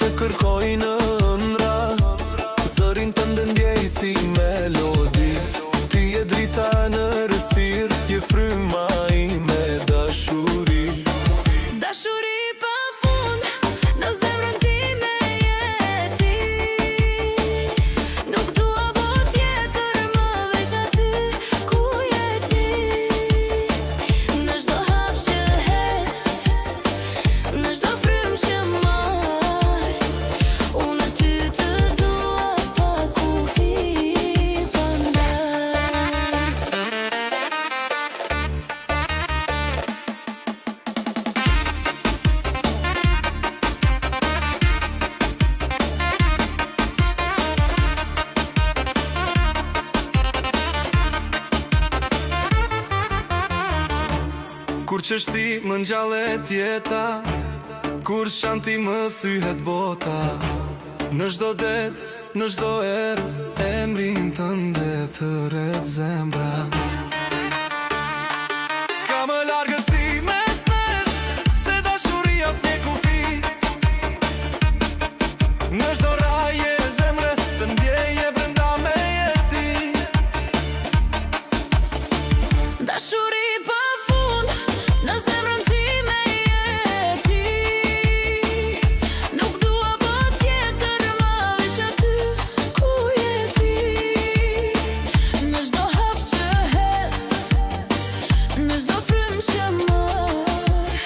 të kërkoj në ëndra, zërin të ndëndjej si melodi. Ti e drita në rësir, je fryma ime dashuri. Dashuri pa fund, në zemrën time je ti. Nuk dua bot tjetër, më veç aty ku je ti. Në çdo hap që hedh, në çdo frymë që marr, unë ty të dua pa kufi pandaj. Kur qështi më ngjallet jeta, kur shanti më thyhet bota, në çdo det, në çdo erë, emrin tënde thërret zemra. S'ka më largësi mes nesh, se dashuria s'nje kufi. Në çdo raje zemre, të ndjeje brenda me jeti. Dashuri pa fund, në zemrën time je ti. Nuk dua bot tjetër, më veç aty ku je ti. Në çdo hap që hedh, në çdo frymë që marr,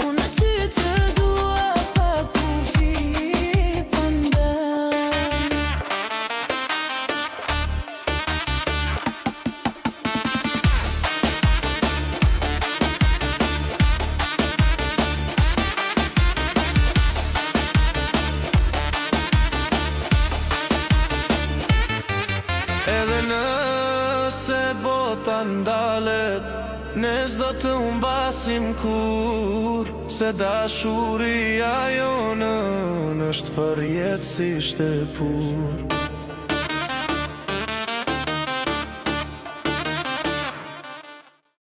unë ty të dua pa kufi pandaj. Edhe nëse bota ndalet, ne s'do të humbasim kur, se dashuria jonë është përjetësisht e pur.